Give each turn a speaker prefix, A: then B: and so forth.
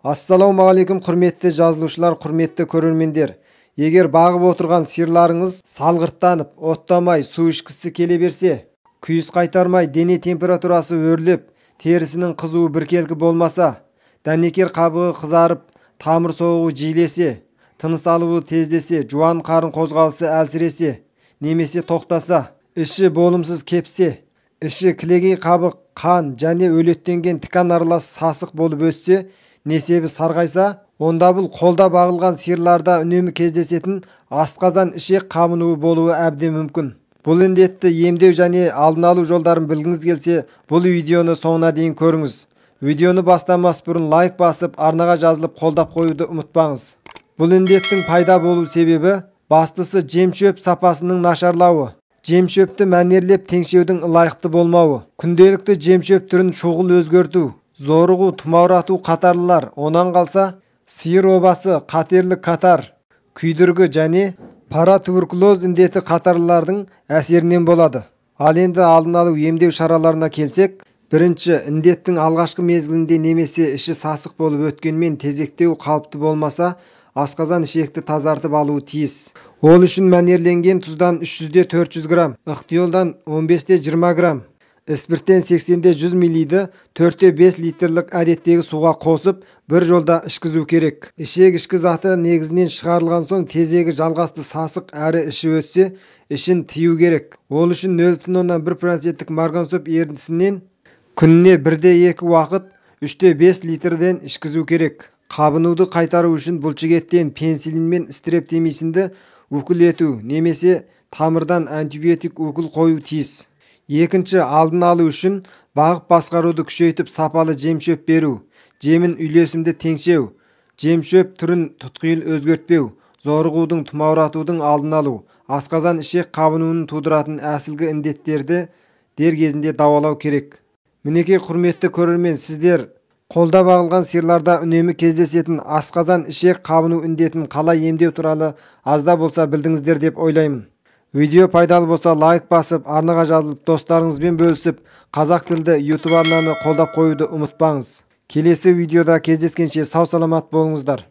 A: Ассалаумағалейкум құрметті жазылушылар, құрметті көрермендер. Егер бағып отырған сиырларыңыз салғырттанып, оттамай, су ішкісі келе берсе, күйіс қайтармай, дене температурасы өрлеп, терісінің қызуы біркелкі болмаса, дәнекер қабығы қызарып, тамыр соғуы жиілесе, тыныс алуы тездесе, жуан қарын қозғалысы әлсіресе, немесе тоқтаса, іші болымсыз кепсе, іші кілегей қабық, қан және өлеттенген тікан аралас сасық болып өтсе, несебі сарғайса, онда бұл қолда бағылған сиырларда үнемі кездесетін асқазан ішек қабынуы болуы әбден мүмкін. Бұл індетті емдеу және алдын алу жолдарын білгіңіз келсе, бұл видеоны соңына дейін көріңіз. Видеоны бастамас бұрын лайк басып, арнаға жазылып қолдап қоюды ұмытпаңыз. Бұл індеттің пайда болу себебі бастысы жем-шөп сапасының нашарлауы. Жем-шөпті мәнерлеп теңшеудің лайықты болмауы, күнделікті жем-шөп түрін шұғыл өзгерту, зорығу, тұмаурату қатарлылар, онан қалса сиыр обасы, қатерлік қатар, күйдіргі және паратуберкулез індеті қатарлылардың әсерінен болады. Ал енді алдын алу емдеу шараларына келсек, бірінші, індеттің алғашқы мезгілінде немесе іші сасық болып өткенмен тезектеу қалыпты болмаса, асқазан ішекті тазартып алуы тиіс. Ол үшін мәнерленген тұздан 300-400 грамм, ықтиолдан 15-20 грамм, спирттен 80-100 миллиді 4-5 литрлік әдеттегі суға қосып, бір жолда ішкізу керек. Ішек ішкі заты негізінен шығарылған соң тезегі жалғасты сасық әрі іші өтсе, ішін тыю керек. Ол үшін 0,1% марганцоп ерітіндісінен күніне 1-2 уақыт 3-5 литрден ішкізу керек. Қабынуды қайтару үшін бұлшықеттен пенсилин мен стрептомицинді укол ету немесе тамырдан антибиотик укол қою тиіс. Екінші, алдын алу үшін бағып басқаруды күшейтіп сапалы жем-шөп беру, жемін үйлесімді теңшеу, жем-шөп түрін тұтқиыл өзгертпеу, зорығудың, тұмауратудың алдын алу, асқазан ішек қабынуын тудыратын әсілгі індеттерді дер кезінде давалау керек. Мінекей құрметті көрермен, сіздер қолда бағылған сиырларда үнемі кездесетін асқазан ішек қабыну індетін қалай емдеу туралы азда болса білдіңіздер деп ойлаймын. Видео пайдалы болса лайк басып, арнаға жазылып, достарыңызбен бөлісіп, қазақ тілді YouTube арнаны қолдап қоюды ұмытпаңыз. Келесі видеода кездескенше сау саламат болыңыздар.